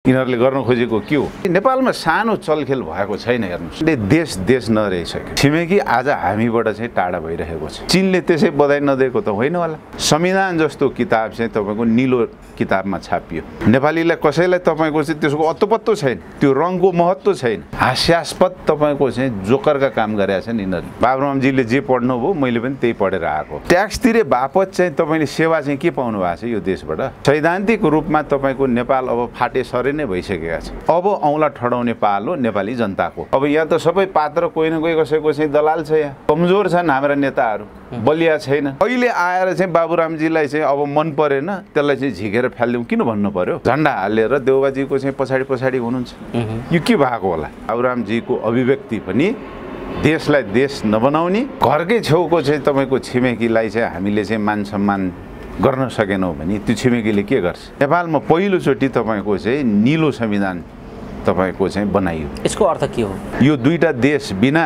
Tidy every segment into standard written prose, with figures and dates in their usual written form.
यिनीहरूले गर्न खोजेको के हो? नेपालमा सानो चलखेल भएको छैन। हेर्नुहोस्, देश देश नरहिसक्यो। छिमेकी आज हामीबाट चाहिँ टाढा भइरहेको छ। चीनले त्यसै बधाई नदिएको त होइन होला। संविधान जस्तो किताब चाहिँ तपाईँको निलो किताबमा छापियो। नेपालीलाई कसैलाई तपाईँको चाहिँ त्यसको अत्तोपत्तो छैन, त्यो रङको महत्त्व छैन। हास्यास्पद तपाईँको चाहिँ जोकरका काम गरेका छन् यिनीहरूले। बाबुरामजीले जे पढ्नुभयो मैले पनि त्यही पढेर आएको। ट्याक्स तिरे बापत चाहिँ तपाईँले सेवा चाहिँ के पाउनु भएको छ यो देशबाट? सैद्धान्तिक रूपमा तपाईँको नेपाल अब फाटे सरे नै भइसकेका छ। अब औँला ठडाउने पालो नेपाली जनताको। अब यहाँ त सबै पात्र कोही न कोही कसैको चाहिँ दलाल छ। यहाँ कमजोर छन् हाम्रा नेताहरू, बलिया छैन। अहिले आएर चाहिँ बाबुरामजीलाई चाहिँ अब मन परेन, त्यसलाई चाहिँ झिकेर फालिदिउँ किन भन्नु पर्यो? झन्डा हालेर देउबाजीको चाहिँ पछाडि पछाडि हुनुहुन्छ। यो के भएको होला? बाबुरामजीको अभिव्यक्ति पनि देशलाई देश नबनाउने, घरकै छेउको चाहिँ तपाईँको छिमेकीलाई चाहिँ हामीले चाहिँ मान सम्मान गर्न सकेनौँ भने त्यो छिमेकीले के गर्छ? नेपालमा पहिलोचोटि तपाईँको चाहिँ निलो संविधान तपाईँको चाहिँ बनाइयो। यसको अर्थ के हो? यो दुईटा देश बिना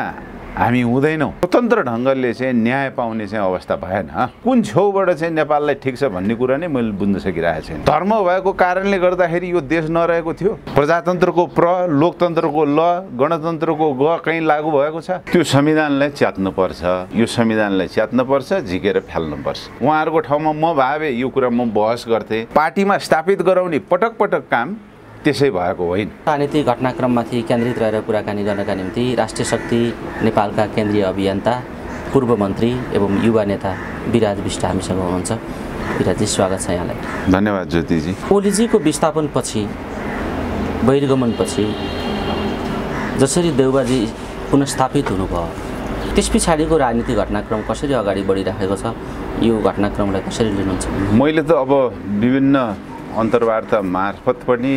हामी हुँदैनौँ। स्वतन्त्र ढङ्गले चाहिँ न्याय पाउने चाहिँ अवस्था भएन। कुन छेउबाट चाहिँ नेपाललाई ठिक छ भन्ने कुरा नै मैले बुझ्न सकिरहेको छैन। धर्म भएको कारणले गर्दाखेरि यो देश नरहेको थियो। प्रजातन्त्रको प्र, लोकतन्त्रको ल, गणतन्त्रको ग कहीँ लागू भएको छ। त्यो संविधानलाई च्यात्नुपर्छ। यो संविधानलाई च्यात्नुपर्छ, झिकेर फाल्नुपर्छ। उहाँहरूको ठाउँमा म भावे यो कुरा म बहस गर्थेँ। पार्टीमा स्थापित गराउने पटक पटक काम त्यसै भएको होइन। राजनीतिक घटनाक्रममाथि केन्द्रित रहेर कुराकानी गर्नका निम्ति राष्ट्रिय शक्ति नेपालका केन्द्रीय अभियन्ता, पूर्व मन्त्री एवं युवा नेता विराज बिष्ट हामीसँग हुनुहुन्छ। विराजी, स्वागत छ यहाँलाई। धन्यवाद ज्योतिजी। ओलीजीको विस्थापनपछि, बहिर्गमनपछि जसरी देउबाजी पुनस्थापित हुनुभयो, त्यस पछाडिको राजनीतिक घटनाक्रम कसरी अगाडि बढिरहेको छ? यो घटनाक्रमलाई कसरी लिनुहुन्छ? मैले त अब विभिन्न अन्तर्वार्ता मार्फत पनि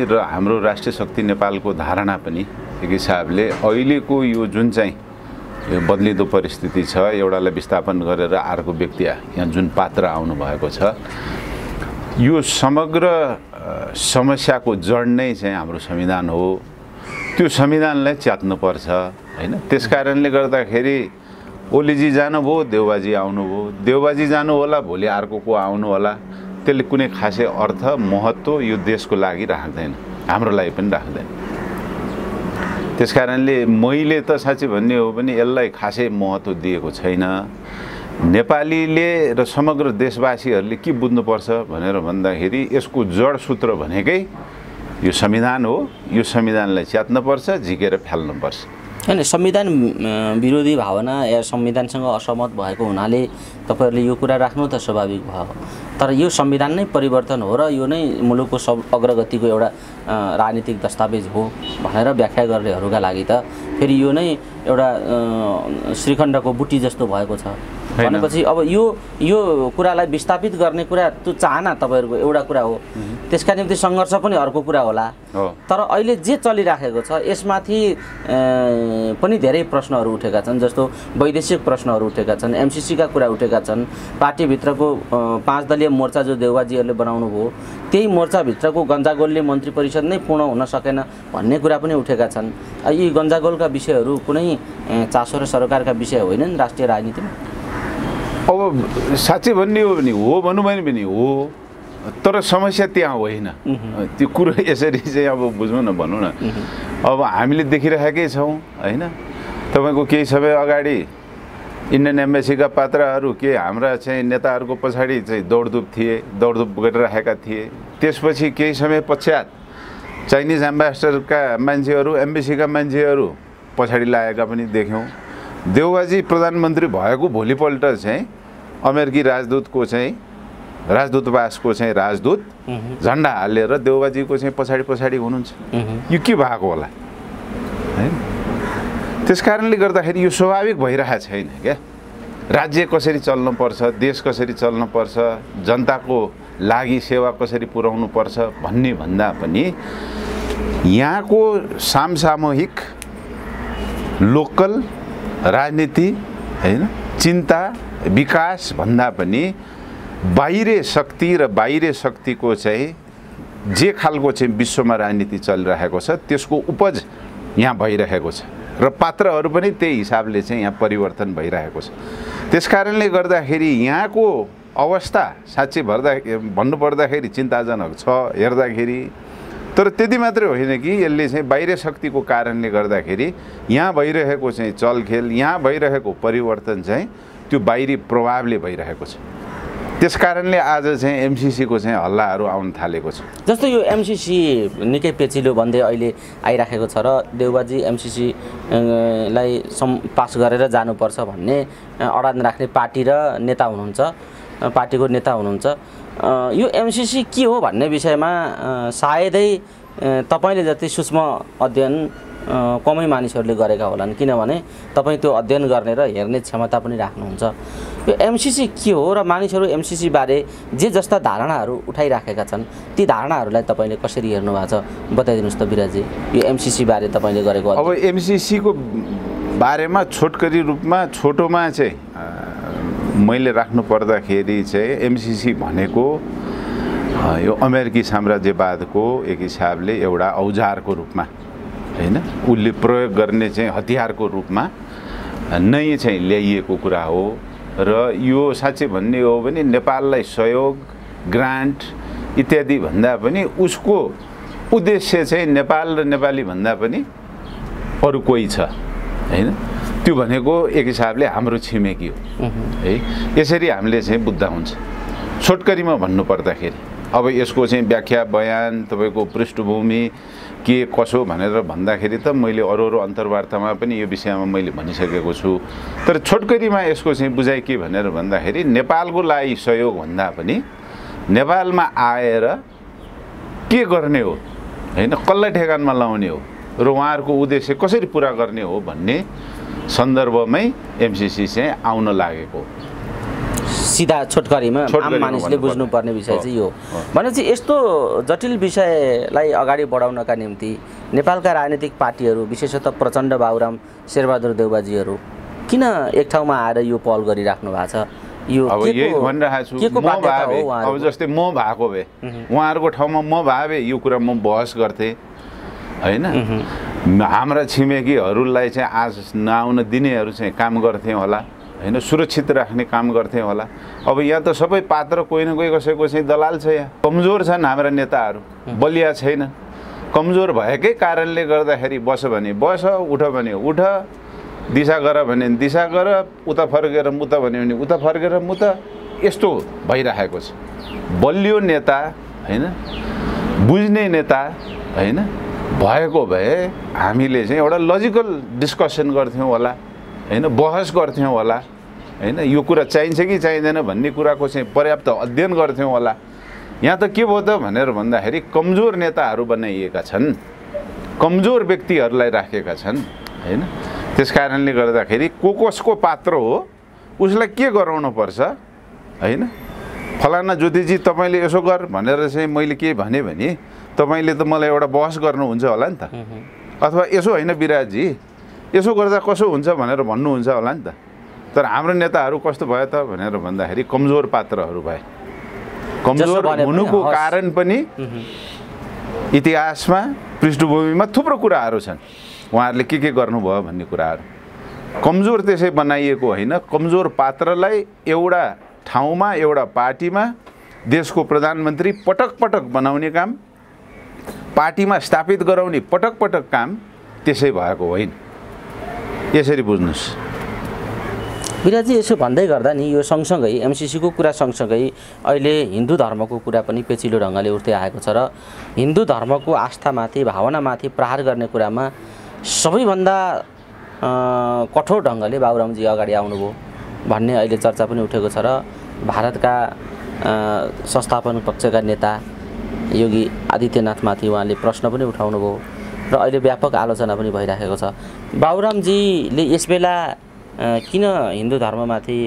र हाम्रो राष्ट्रिय शक्ति नेपालको धारणा पनि एक हिसाबले अहिलेको यो जुन चाहिँ यो बदलिदो परिस्थिति छ, एउटालाई विस्थापन गरेर अर्को व्यक्ति यहाँ जुन पात्र आउनु भएको छ, यो समग्र समस्याको जड नै चाहिँ हाम्रो संविधान हो। त्यो संविधानलाई च्यात्नुपर्छ हैन। त्यसकारणले गर्दाखेरि ओलीजी जानुभयो, देउबाजी आउनुभयो। देउबाजी जानु होला, भोलि अर्को को आउनु होला। त्यसले कुनै खासै अर्थ महत्त्व यो देशको लागि राख्दैन, हाम्रो लागि पनि राख्दैन। त्यसकारणले मैले त साँच्चै भन्ने हो भने यसलाई खासै महत्त्व दिएको छैन। नेपालीले र समग्र देशवासीहरूले के बुझ्नुपर्छ भनेर भन्दाखेरि यसको जड सूत्र भनेकै यो संविधान हो। यो संविधानलाई च्यात्नुपर्छ, झिकेर फाल्नुपर्छ। हैन, संविधान विरोधी भावना या संविधानसँग असहमत भएको हुनाले तपाईहरुले यो कुरा राख्नु त स्वाभाविक भयो। तर यो संविधान नै परिवर्तन हो र यो नै मुलुकको सब अग्रगतिको एउटा राजनीतिक दस्तावेज हो भनेर व्याख्या गर्नेहरुका लागि त फेरि यो नै एउटा श्रीखण्डको बुटी जस्तो भएको छ। भनेपछि अब यो कुरालाई विस्थापित गर्ने कुरा त्यो चाहना तपाईहरुको एउटा कुरा हो, त्यसका निम्ति संघर्ष पनि अर्को कुरा होला। तर अहिले जे चलिराखेको छ यसमाथि पनि धेरै प्रश्नहरू उठेका छन्, जस्तो वैदेशिक प्रश्नहरू उठेका छन्, एमसीसी का कुरा उठेका छन्, पार्टीभित्रको 5 दलीय मोर्चा जो देउबाजीहरूले बनाउनु भयो त्यही मोर्चाभित्रको गन्जागोलले मन्त्री परिषद नै पूर्ण हुन सकेन भन्ने कुरा पनि उठेका छन्। यी गन्जागोलका विषयहरू कुनै चासो र सरकारका विषय होइनन् राष्ट्रिय राजनीतिमा। अब साँच्चै भन्ने हो भने हो भनौँ भने पनि हो, तर समस्या त्यहाँ होइन। त्यो कुरो यसरी चाहिँ अब बुझौँ न, भनौँ न। अब हामीले देखिरहेकै छौँ हैन। तपाईको केही समय अगाडि इन्डियन एम्बेसीका पात्रहरू के हाम्रा चाहिँ नेताहरूको पछाडि चाहिँ दौडधुप गरिरहेका थिए। त्यसपछि केही समय पश्चात चाइनिज एम्बेसडरका मान्छेहरू, एम्बेसीका मान्छेहरू पछाडि लागेका पनि देख्यौँ। देउबाजी प्रधानमन्त्री भएको भोलिपल्ट चाहिँ अमेरिकी राजदूतको चाहिँ राजदूतवासको चाहिँ राजदूत झन्डा हालेर देउबाजीको चाहिँ पछाडि हुनुहुन्छ। यो के भएको होला है? त्यसकारणले गर्दाखेरि यो स्वाभाविक भइरहेको छैन क्या। राज्य कसरी चल्नुपर्छ, देश कसरी चल्नुपर्छ, जनताको लागि सेवा कसरी पुर्याउनु पर्छ भन्ने भन्दा पनि यहाँको समसामूहिक लोकल राजनीति हैन, चिन्ता विकास भन्दा पनि बाहिरी शक्ति र बाहिरी शक्तिको चाहिँ जे खालको चाहिँ विश्वमा राजनीति चलिरहेको छ त्यसको उपज यहाँ भइरहेको छ र पात्रहरू पनि त्यही हिसाबले चाहिँ यहाँ परिवर्तन भइरहेको छ। त्यसकारणले गर्दाखेरि यहाँको अवस्था साँच्चै भन्नुपर्दाखेरि चिन्ताजनक छ हेर्दाखेरि। तर त्यति मात्रै होइन कि यसले चाहिँ बाहिर शक्तिको कारणले गर्दाखेरि यहाँ भइरहेको चाहिँ चलखेल, यहाँ भइरहेको परिवर्तन चाहिँ त्यो बाहिरी प्रभावले भइरहेको छ। त्यस कारणले आज चाहिँ एमसिसीको चाहिँ हल्लाहरू आउन थालेको छ। जस्तो यो एमसिसी निकै पेचिलो भन्दै अहिले आइराखेको छ र देउबाजी एमसिसी लाई पास गरेर जानुपर्छ भन्ने अडान राख्ने पार्टी र नेता हुनुहुन्छ, पार्टीको नेता हुनुहुन्छ। यो एमसिसी के हो भन्ने विषयमा सायदै तपाईँले जति सूक्ष्म अध्ययन कमै मानिसहरूले गरेका होलान्, किनभने तपाईँ त्यो अध्ययन गर्ने र हेर्ने क्षमता पनि राख्नुहुन्छ। यो एमसिसी के हो र मानिसहरू एमसिसी बारे जे जस्ता धारणाहरू उठाइराखेका छन् ती धारणाहरूलाई तपाईँले कसरी हेर्नु भएको छ बताइदिनुहोस् त बिराजी। यो एमसिसी बारे तपाईँले गरेको अब एमसिसीको बारेमा छोटकरी रूपमा छोटोमा चाहिँ मैले राख्नु पर्दाखेरि चाहिँ एमसिसी भनेको यो अमेरिकी साम्राज्यवादको एक हिसाबले एउटा औजारको रूपमा हैन, उसले प्रयोग गर्ने चाहिँ हतियारको रूपमा नै चाहिँ ल्याइएको कुरा हो। र यो साँच्चै भन्ने हो भने नेपाललाई सहयोग, ग्रान्ट इत्यादि भन्दा पनि उसको उद्देश्य चाहिँ नेपाल र नेपाली भन्दा पनि अरू कोही छ हैन। त्यो भनेको एक हिसाबले हाम्रो छिमेकी हो है। यसरी हामीले चाहिँ बुझ्दा हुन्छ छोटकरीमा भन्नु पर्दाखेरि। अब यसको चाहिँ व्याख्या बयान तपाईँको पृष्ठभूमि के कसो भनेर भन्दाखेरि त मैले अरू अन्तर्वार्तामा पनि यो विषयमा मैले भनिसकेको छु। तर छोटकरीमा यसको चाहिँ बुझाइ के भनेर भन्दाखेरि नेपालको लागि सहयोग भन्दा पनि नेपालमा आएर के गर्ने हो हैन, कसलाई ठेगानमा लाउने हो र उहाँहरूको उद्देश्य कसरी पुरा गर्ने हो भन्ने सन्दर्भमै एमसिसी चाहिँ आउन लागेको। सिधा छोटकरीमा आम मानिसले बुझ्नुपर्ने विषय चाहिँ यो भनेपछि यस्तो जटिल विषयलाई अगाडि बढाउनका निम्ति नेपालका राजनीतिक पार्टीहरू विशेषतः प्रचण्ड बाबुराम शेरबहादुर देउबाजीहरू किन एक ठाउँमा आएर यो पहल गरिराख्नु भएको छ? यो अब यही भनिरहेको छु, म भावे अब जस्तै म भएको भए उहाँहरूको ठाउँमा म भावे यो कुरा म बहस गर्थेँ हैन। हाम्रा छिमेकीहरूलाई चाहिँ आज नआउन दिनेहरू चाहिँ काम गर्थेँ होला हैन, सुरक्षित राख्ने काम गर्थेँ होला। अब यहाँ त सबै पात्र कोही न कोही कसैको चाहिँ दलाल छ। यहाँ कमजोर छन् हाम्रा नेताहरू, बलिया छैन। कमजोर भएकै कारणले गर्दाखेरि बस भने बस, उठ भने उठ, दिशा गर भने दिशा गर, उता फर्केर मुत भन्यो भने उता फर्केर मुत, यस्तो भइरहेको छ। बलियो नेता हैन, बुझ्ने नेता हैन भएको भए हामीले चाहिँ एउटा लजिकल डिस्कसन गर्थ्यौँ होला हैन, बहस गर्थ्यौँ होला हैन, यो कुरा चाहिन्छ कि चाहिँदैन भन्ने कुराको चाहिँ पर्याप्त अध्ययन गर्थ्यौँ होला। यहाँ त के भयो त भनेर भन्दाखेरि कमजोर नेताहरू बनाइएका छन्, कमजोर व्यक्तिहरूलाई राखेका छन् हैन। त्यस कारणले गर्दाखेरि कसको पात्र हो उसलाई के गराउनु पर्छ हैन। फलाना ज्योतिजी तपाईँले यसो गर भनेर चाहिँ मैले के भने तपाईँले त मलाई एउटा बहस गर्नुहुन्छ होला नि त, अथवा यसो होइन बिराजी यसो गर्दा कसो हुन्छ भनेर भन्नुहुन्छ होला नि त। तर हाम्रो नेताहरू कस्तो भयो त भनेर भन्दाखेरि कमजोर पात्रहरू भए। कमजोर हुनुको कारण पनि इतिहासमा पृष्ठभूमिमा थुप्रो कुराहरू छन्, उहाँहरूले के गर्नुभयो भन्ने कुराहरू। कमजोर त्यसै बनाइएको होइन, कमजोर पात्रलाई एउटा ठाउँमा एउटा पार्टीमा देशको प्रधानमन्त्री पटक पटक बनाउने काम, पार्टीमा स्थापित गराउने पटक पटक काम त्यसै भएको होइन। यसरी बुझ्नुहोस् बिराजी। यसो भन्दै गर्दा नि यो सँगसँगै एमसिसीको कुरा सँगसँगै अहिले हिन्दू धर्मको कुरा पनि पेचिलो ढङ्गले उठ्दै आएको छ र हिन्दू धर्मको आस्थामाथि भावनामाथि प्रहार गर्ने कुरामा सबैभन्दा कठोर ढङ्गले बाबुरामजी अगाडि आउनुभयो भन्ने अहिले चर्चा पनि उठेको छ र भारतका संस्थापन पक्षका नेता योगी आदित्यनाथमाथि उहाँले प्रश्न पनि उठाउनु भयो र अहिले व्यापक आलोचना पनि भइराखेको छ। बाबुरामजीले यसबेला किन हिन्दू धर्ममाथि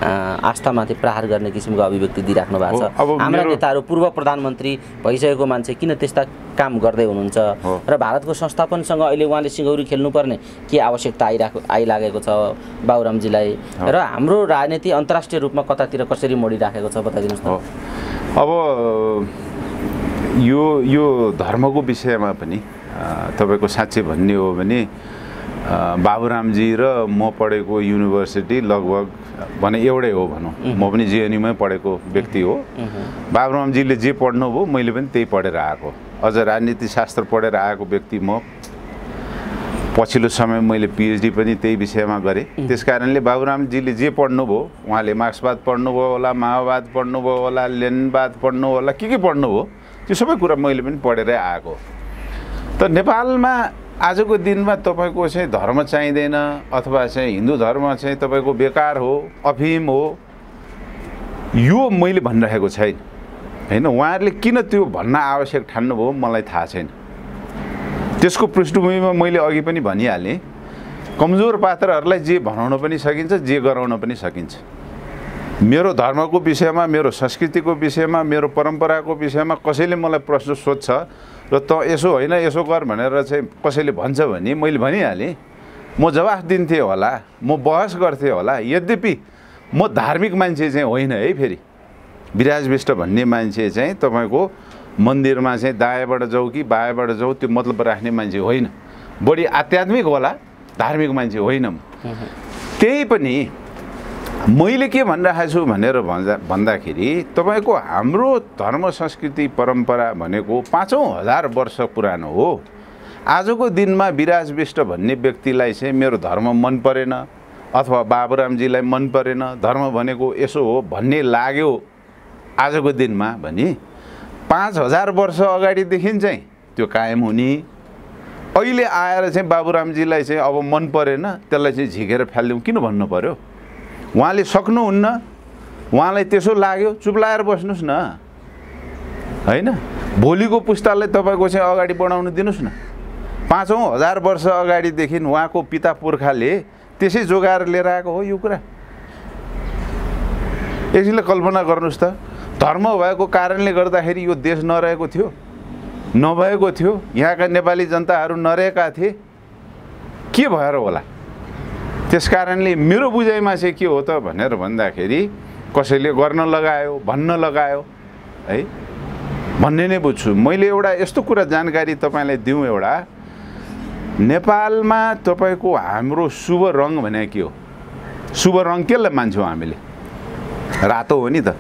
आस्थामाथि प्रहार गर्ने किसिमको अभिव्यक्ति दिइराख्नु भएको छ? हाम्रा नेताहरू पूर्व प्रधानमन्त्री भइसकेको मान्छे किन त्यस्ता काम गर्दै हुनुहुन्छ र भारतको संस्थापनसँग अहिले उहाँले सिङ्गौरी खेल्नुपर्ने के आवश्यकता आइलागेको छ बाबुरामजीलाई र हाम्रो राजनीति अन्तर्राष्ट्रिय रूपमा कतातिर कसरी मोडिराखेको छ बताइदिनुहोस् न। अब यो धर्मको विषयमा पनि तपाईको साँच्चै भन्ने हो भने बाबुरामजी र म पढेको युनिभर्सिटी लगभग भने एउटै हो भनौँ। म पनि जिएनयूमै पढेको व्यक्ति हो। बाबुरामजीले जे पढ्नुभयो मैले पनि त्यही पढेर आएको। अझ राजनीतिशास्त्र पढेर आएको व्यक्ति म। पछिल्लो समय मैले पिएचडी पनि त्यही विषयमा गरेँ। त्यस कारणले बाबुरामजीले जे पढ्नुभयो, उहाँले मार्क्सवाद पढ्नुभयो होला, माओवाद पढ्नुभयो होला, लेनिनवाद पढ्नुभयो होला, के पढ्नुभयो, त्यो सबै कुरा मैले पनि पढेरै आएको। त नेपालमा आजको दिनमा तपाईँको चाहिँ धर्म चाहिँदैन अथवा चाहिँ हिन्दू धर्म चाहिँ तपाईँको बेकार हो, अफिम हो, यो मैले भनिरहेको छैन होइन। उहाँहरूले किन त्यो भन्न आवश्यक ठान्नुभयो मलाई थाहा छैन। त्यसको पृष्ठभूमिमा मैले अघि पनि भनिहालेँ, कमजोर पात्रहरूलाई जे भनाउन पनि सकिन्छ, जे गराउन पनि सकिन्छ। मेरो धर्मको विषयमा, मेरो संस्कृतिको विषयमा, मेरो परम्पराको विषयमा कसैले मलाई प्रश्न सोध्छ र त यसो होइन यसो गर भनेर चाहिँ कसैले भन्छ भने मैले भनिहालेँ, म जवाफ दिन्थेँ होला, म बहस गर्थेँ होला। यद्यपि म धार्मिक मान्छे चाहिँ होइन है। फेरि विराज विष्ट भन्ने मान्छे चाहिँ तपाईँको मन्दिरमा चाहिँ दायाँबाट जाऊ कि बायाँबाट जाऊ त्यो मतलब राख्ने मान्छे होइन। बढी आध्यात्मिक होला, धार्मिक मान्छे होइन। त्यही पनि मैले के भनिरहेको छु भनेर भन्दाखेरि तपाईँको हाम्रो धर्म संस्कृति परम्परा भनेको 5,000 वर्ष पुरानो हो। आजको दिनमा विराज विष्ट भन्ने व्यक्तिलाई चाहिँ मेरो धर्म मन परेन अथवा बाबुरामजीलाई मन परेन, धर्म भनेको यसो हो भन्ने लाग्यो आजको दिनमा भने 5,000 वर्ष अगाडिदेखि चाहिँ त्यो कायम हुने। अहिले आएर चाहिँ बाबुरामजीलाई चाहिँ अब मन परेन, त्यसलाई चाहिँ झिकेर फालिदिउँ किन भन्नु पर्यो? उहाँले सक्नुहुन्न, उहाँलाई त्यसो लाग्यो, चुप लाएर बस्नुहोस् न होइन। भोलिको पुस्तालाई तपाईँको चाहिँ अगाडि बढाउन दिनुहोस् न। 5,000 वर्ष अगाडिदेखि उहाँको पिता पुर्खाले त्यसै जोगाएर लिएर आएको हो यो कुरा। एकछिनले कल्पना गर्नुहोस् त, धर्म भएको कारणले गर्दाखेरि यो देश नरहेको थियो, नभएको थियो, यहाँका नेपाली जनताहरू नरहेका थिए, के भएर होला? त्यस कारणले मेरो बुझाइमा चाहिँ के हो त भनेर भन्दाखेरि कसैले गर्न लगायो, भन्न लगायो है, भन्ने नै बुझ्छु। मैले एउटा यस्तो कुरा जानकारी तपाईँलाई दिउँ, एउटा नेपालमा तपाईँको हाम्रो शुभ रङ भने के हो? शुभ रङ केलाई मान्छौँ हामीले? रातो हो नि त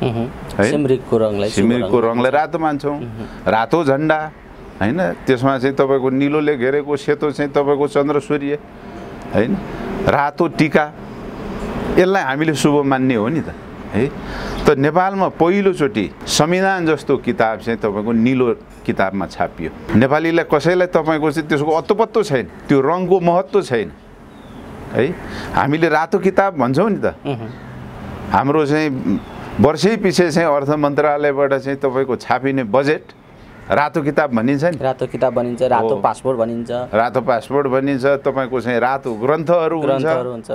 है। सिमरिकको रङलाई रातो मान्छौँ। रातो झन्डा होइन, त्यसमा चाहिँ तपाईँको निलोले घेरेको, सेतो चाहिँ तपाईँको चन्द्र सूर्य होइन, रातो टीका, यसलाई हामीले शुभ मान्ने हो नि त है। त नेपालमा पहिलोचोटि संविधान जस्तो किताब चाहिँ तपाईँको निलो किताबमा छापियो। नेपालीलाई कसैलाई तपाईँको चाहिँ त्यसको अत्तोपत्तो छैन, त्यो रङको महत्त्व छैन है। हामीले रातो किताब भन्छौँ नि त। हाम्रो चाहिँ वर्षै पछि चाहिँ अर्थ मन्त्रालयबाट चाहिँ तपाईँको छापिने बजेट रातो किताब भनिन्छ नि। रातो किताब भनिन्छ, रातो पासपोर्ट भनिन्छ। रातो पासपोर्ट भनिन्छ, तपाईँको चाहिँ रातो ग्रन्थहरू हुन्छ।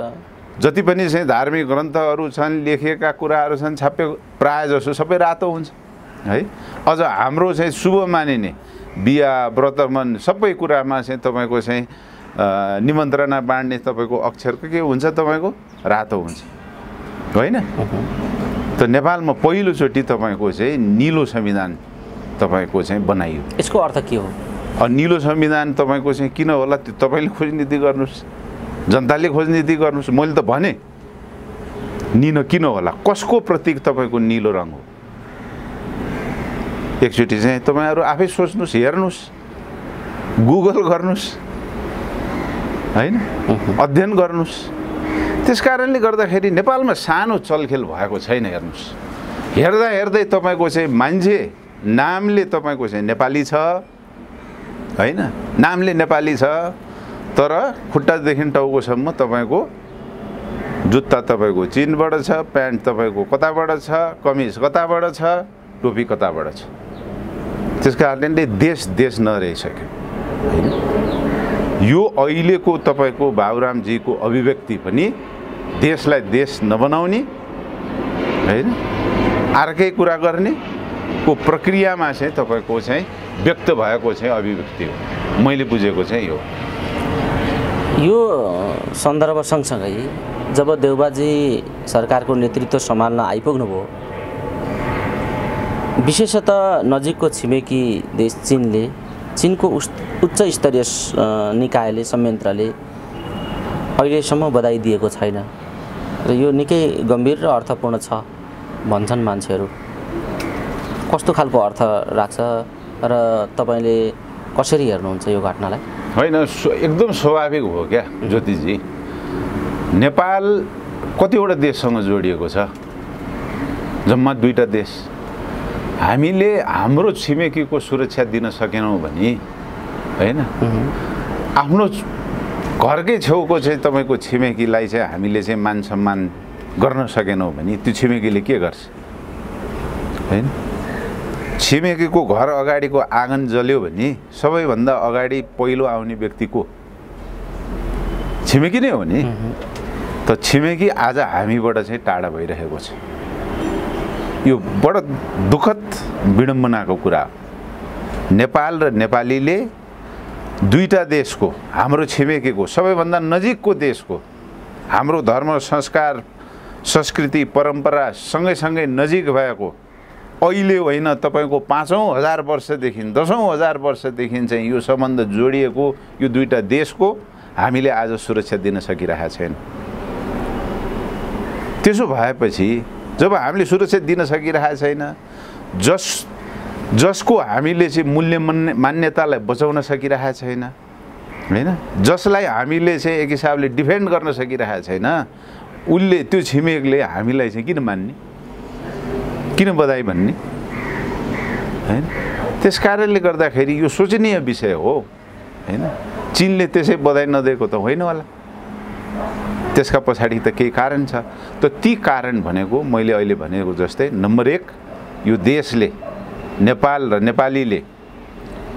जति पनि चाहिँ धार्मिक ग्रन्थहरू छन्, लेखिएका कुराहरू छन्, छापिएको प्रायः जसो सबै रातो हुन्छ है। अझ हाम्रो चाहिँ शुभ मानिने बिहा व्रतबन्ध सबै कुरामा चाहिँ तपाईँको चाहिँ निमन्त्रणा बाँड्ने तपाईँको अक्षरको के हुन्छ? तपाईँको रातो हुन्छ होइन। त नेपालमा पहिलोचोटि तपाईँको चाहिँ निलो संविधान तपाईँको चाहिँ बनाइयो। यसको अर्थ के हो? निलो संविधान तपाईँको चाहिँ किन होला त्यो तपाईँले खोजनीति गर्नुहोस्, जनताले खोजनीति गर्नुहोस्। मैले त भने किन होला, कसको प्रतीक तपाईँको निलो रङ हो? एकचोटि चाहिँ तपाईँहरू आफै सोच्नुहोस्, हेर्नुहोस्, गुगल गर्नुहोस् होइन, अध्ययन गर्नुहोस्। त्यस कारणले गर्दाखेरि नेपालमा सानो चलखेल भएको छैन। हेर्नुहोस्, हेर्दा हेर्दै तपाईँको चाहिँ मान्छे नामले तपाईँको चाहिँ नेपाली छ होइन, नामले नेपाली छ, तर खुट्टादेखि टाउकोसम्म तपाईँको जुत्ता तपाईँको चीनबाट छ, प्यान्ट तपाईँको कताबाट छ, कमिज कताबाट छ, टोपी कताबाट छ। त्यस कारणले देश नरहिसक्यो होइन। यो अहिलेको तपाईँको बाबुरामजीको अभिव्यक्ति पनि देशलाई देश नबनाउने होइन, अर्कै कुरा गर्ने को प्रक्रियामा चाहिँ तपाईँको चाहिँ व्यक्त भएको चाहिँ अभिव्यक्ति हो। मैले बुझेको चाहिँ यो सन्दर्भ सँगसँगै जब देउबाजी सरकारको नेतृत्व सम्हाल्न आइपुग्नुभयो, विशेषतः नजिकको छिमेकी देश चीनको उच्च स्तरीय निकायले, संयन्त्रले अहिलेसम्म बधाई दिएको छैन। र यो निकै गम्भीर र अर्थपूर्ण छ भन्छन् मान्छेहरू। कस्तो खालको अर्थ राख्छ र तपाईँले कसरी हेर्नुहुन्छ यो घटनालाई? होइन, एकदम स्वाभाविक हो क्या ज्योतिजी। नेपाल कतिवटा देशसँग जोडिएको छ? जम्मा 2टा देश। हामीले हाम्रो छिमेकीको सुरक्षा दिन सकेनौँ भने, होइन, आफ्नो घरकै छेउको चाहिँ तपाईँको छिमेकीलाई चाहिँ हामीले चाहिँ मान सम्मान गर्न सकेनौँ भने त्यो छिमेकीले के गर्छ? होइन, छिमेकीको घर अगाडिको आँगन जल्यो भने सबैभन्दा अगाडि पहिलो आउने व्यक्ति को? छिमेकी नै हो नि। त छिमेकी आज हामीबाट चाहिँ टाढा भइरहेको छ। यो बडो दुःखद विडम्बनाको कुरा हो। नेपाल र नेपालीले 2टा देशको, हाम्रो छिमेकीको सबैभन्दा नजिकको देशको हाम्रो धर्म संस्कार संस्कृति परम्परा सँगै नजिक भएको, अहिले होइन तपाईँको 5,000 वर्षदेखि 10,000 वर्षदेखि चाहिँ यो सम्बन्ध जोडिएको यो 2टा देशको हामीले आज सुरक्षा दिन सकिरहेका छैन। त्यसो भएपछि जब हामीले सुरक्षा दिन सकिरहेका छैन, जसको हामीले चाहिँ मूल्य मान्यतालाई बचाउन सकिरहेका छैन, होइन, जसलाई हामीले चाहिँ एक हिसाबले डिफेन्ड गर्न सकिरहेका छैन, उसले त्यो छिमेकले हामीलाई चाहिँ किन मान्ने, किन बधाई भन्ने? होइन, त्यस कारणले गर्दाखेरि यो सोचनीय विषय हो। होइन, चीनले त्यसै बधाई नदिएको त होइन होला, त्यसका पछाडि त केही कारण छ। त ती कारण भनेको मैले अहिले भनेको जस्तै, नम्बर 1, यो देशले, नेपाल र नेपालीले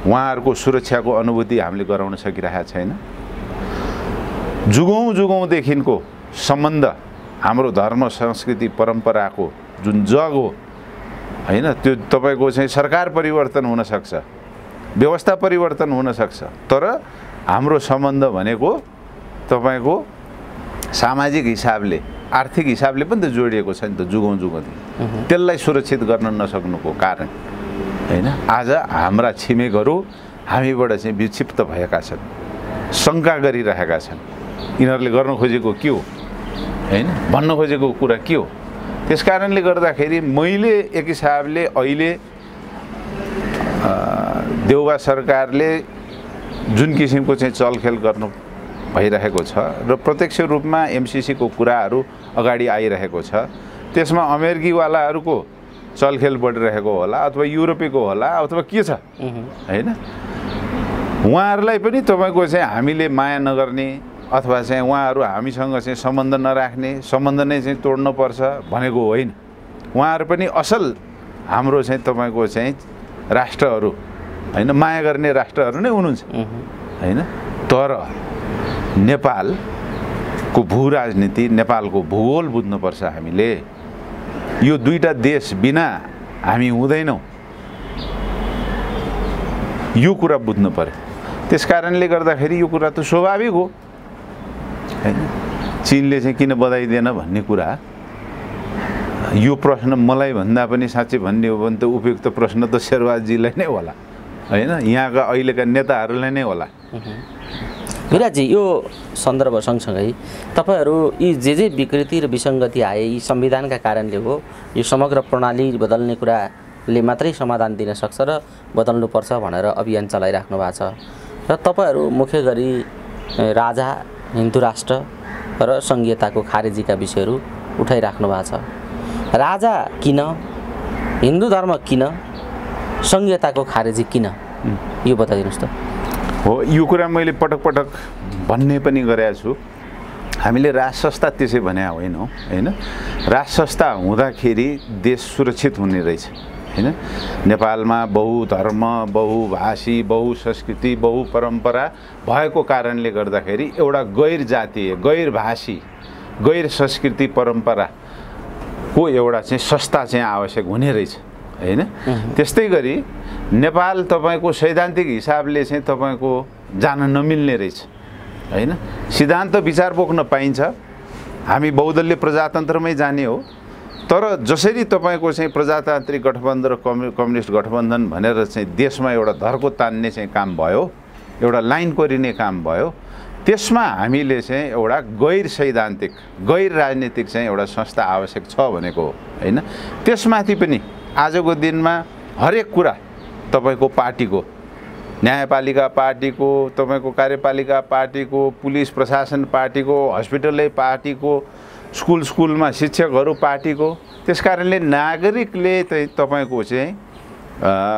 उहाँहरूको सुरक्षाको अनुभूति हामीले गराउन सकिरहेका छैन। जुगौँदेखिको सम्बन्ध हाम्रो धर्म संस्कृति परम्पराको जुन जग हो, होइन, त्यो तपाईँको चाहिँ सरकार परिवर्तन हुनसक्छ, व्यवस्था परिवर्तन हुनसक्छ, तर हाम्रो सम्बन्ध भनेको तपाईँको सामाजिक हिसाबले आर्थिक हिसाबले पनि त जोडिएको छ नि त जुगौँदेखि। त्यसलाई सुरक्षित गर्न नसक्नुको कारण, होइन, आज हाम्रा छिमेकहरू हामीबाट चाहिँ विक्षिप्त भएका छन्, शङ्का गरिरहेका छन्। यिनीहरूले गर्न खोजेको के हो, होइन, भन्न खोजेको कुरा के हो? त्यस कारणले गर्दाखेरि मैले एक हिसाबले अहिले देउबा सरकारले जुन किसिमको चाहिँ चलखेल गर्नु भइरहेको छ र प्रत्यक्ष रूपमा एमसीसीको कुराहरू अगाडि आइरहेको छ, त्यसमा अमेरिकीवालाहरूको चलखेल बढिरहेको होला अथवा युरोपीको होला अथवा के छ, होइन, उहाँहरूलाई पनि तपाईँको चाहिँ हामीले माया नगर्ने अथवा चाहिँ उहाँहरू हामीसँग चाहिँ सम्बन्ध नराख्ने, सम्बन्ध नै चाहिँ तोड्नुपर्छ भनेको होइन। उहाँहरू पनि असल हाम्रो चाहिँ तपाईँको चाहिँ राष्ट्रहरू, होइन, माया गर्ने राष्ट्रहरू नै हुनुहुन्छ, होइन। तर नेपालको भू राजनीति, नेपालको भूगोल बुझ्नुपर्छ हामीले। यो 2टा देश बिना हामी हुँदैनौँ, यो कुरा बुझ्नु पर्यो। त्यस कारणले गर्दाखेरि यो कुरा त स्वाभाविक हो, हैन। चीनले चाहिँ किन बधाई दिएन भन्ने कुरा, यो प्रश्न मलाई भन्दा पनि साँच्चै भन्ने हो भने त उपयुक्त प्रश्न त शेरबहादुरजीलाई नै होला, हैन, यहाँका अहिलेका नेताहरूलाई नै होला। विराजी, यो सन्दर्भ सँगसँगै तपाईहरू यी जे विकृति र विसङ्गति आए यी संविधानका कारणले हो, यो समग्र प्रणाली बदल्ने कुराले मात्रै समाधान दिन सक्छ र बदल्नुपर्छ भनेर अभियान चलाइराख्नु भएको छ र तपाईहरू मुख्य गरी राजा, हिन्दू राष्ट्र र संघीयताको खारेजीका विषयहरू उठाइराख्नु भएको छ। राजा किन, हिन्दू धर्म किन, संघीयताको खारेजी किन, यो बताइदिनुहोस् त। हो, यो कुरा मैले पटक पटक भन्ने पनि गरेको छु। हामीले राज संस्था त्यसै भने होइनौँ, हैन। राज संस्था हुँदाखेरि देश सुरक्षित हुने रहेछ, हैन। नेपालमा बहुधर्म, बहुभाषी, बहुसंस्कृति, बहुपरम्परा भएको कारणले गर्दाखेरि एउटा गैर जातीय, गैर भाषी, गैर संस्कृति परम्पराको एउटा चाहिँ संस्था चाहिँ आवश्यक हुने रहेछ, हैन। त्यस्तै गरी नेपाल तपाईको सैद्धान्तिक हिसाबले चाहिँ तपाईको जान नमिल्ने रहेछ, हैन। सिद्धान्त विचार बोक्न पाइन्छ, हामी बहुदलीय प्रजातन्त्रमै जाने हो, तर जसरी तपाईको चाहिँ प्रजातान्त्रिक गठबन्धन र कम्युनिस्ट गठबन्धन भनेर चाहिँ देशमा एउटा धर्को तान्ने चाहिँ काम भयो, एउटा लाइन कोरिने काम भयो, त्यसमा हामीले चाहिँ एउटा गैर सैद्धान्तिक गैर राजनीतिक चाहिँ एउटा संस्था आवश्यक छ भनेको हो हैन। त्यसमाथि पनि आजको दिनमा हरेक कुरा तपाईको पार्टीको न्यायपालिका पार्टीको तपाईको कार्यपालिका पार्टीको पुलिस प्रशासन पार्टीको हस्पिटलै पार्टीको स्कुलमा शिक्षकहरू पार्टीको त्यसकारणले नागरिकले तपाईको चाहिँ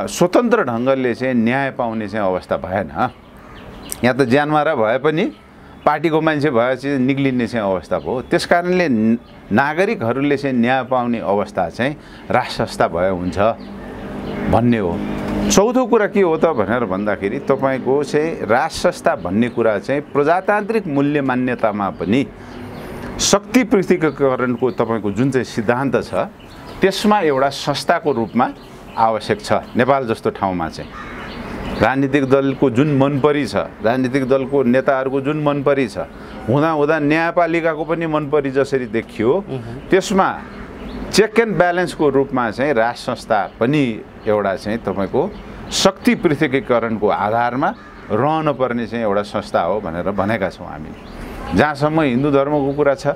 स्वतन्त्र ढङ्गले चाहिँ न्याय पाउने चाहिँ अवस्था भएन। यहाँ त ज्यानमारा भए पनि पार्टीको मान्छे भएपछि निक्लिने चाहिँ अवस्था भयो। त्यसकारणले नागरिकहरूले चाहिँ न्याय पाउने अवस्था चाहिँ राष्ट्र संस्था भए हुन्छ भन्ने हो। चौथो कुरा के हो त भनेर भन्दाखेरि तपाईको चाहिँ राष्ट्र संस्था भन्ने कुरा चाहिँ प्रजातान्त्रिक मूल्य मान्यतामा पनि शक्ति पृथकीकरणको तपाईको जुन चाहिँ सिद्धान्त छ त्यसमा एउटा संस्थाको रूपमा आवश्यक छ। नेपाल जस्तो ठाउँमा चाहिँ राजनीतिक दलको जुन मनपरी छ, राजनीतिक दलको नेताहरूको जुन मनपरी छ, हुँदा न्यायपालिकाको पनि मनपरी जसरी देखियो त्यसमा चेक एन्ड ब्यालेन्सको रूपमा चाहिँ राष्ट्र संस्था पनि एउटा चाहिँ तपाईको शक्ति पृथकीकरणको आधारमा रहन पर्ने चाहिँ एउटा संस्था हो भनेर भनेका छौँ हामीले। जहाँसम्म हिन्दू धर्मको कुरा छ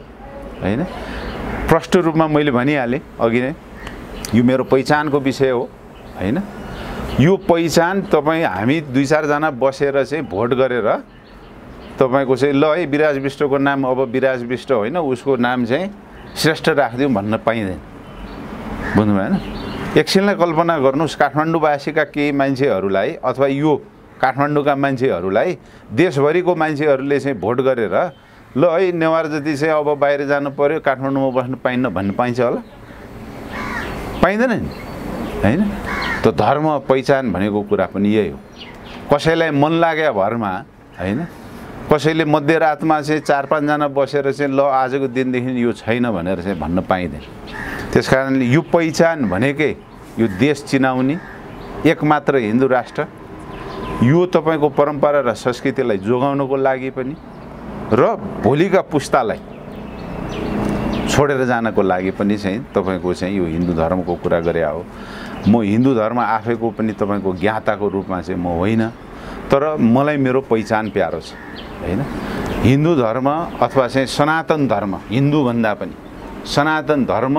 हैन, प्रष्ट रूपमा मैले भनिहालेँ अघि नै, यो मेरो पहिचानको विषय हो हैन। यो पहिचान तपाईँ हामी 2-4 जना बसेर चाहिँ भोट गरेर तपाईको चाहिँ ल है विराज विष्टको नाम अब विराज विष्ट होइन उसको नाम चाहिँ श्रेष्ठ राखिदिउँ भन्न पाइँदैन। बुझ्नु भएन? एकछिनलाई कल्पना गर्नुहोस्, काठमाडौँवासीका केही मान्छेहरूलाई अथवा यो काठमाडौँका मान्छेहरूलाई देशभरिको मान्छेहरूले चाहिँ भोट गरेर ल है नेवार जति चाहिँ अब बाहिर जानु पर्यो काठमाडौँमा बस्नु पाइन्न भन्न पाइन्छ होला? पाइँदैन नि हैन। त धर्म पहिचान भनेको कुरा पनि यही हो। कसैलाई मन लाग्यो भरमा हैन, कसैले मध्यरातमा चाहिँ 4-5 जना बसेर चाहिँ ल आजको दिनदेखि यो छैन भनेर चाहिँ भन्न पाइँदैन। त्यसकारणले यो पहिचान भनेकै यो देश चिनाउने एकमात्र हिन्दू राष्ट्र, यो तपाईको परम्परा र संस्कृतिलाई जोगाउनको लागि पनि र भोलिका पुस्तालाई छोडेर जानको लागि पनि चाहिँ तपाईको चाहिँ यो हिन्दू धर्मको कुरा गरे हो। म हिन्दू धर्म आफैको पनि तपाईको ज्ञाताको रूपमा चाहिँ म होइन, तर मलाई मेरो पहिचान प्यारो छ हैन। हिन्दू धर्म अथवा चाहिँ सनातन धर्म, हिन्दू भन्दा पनि सनातन धर्म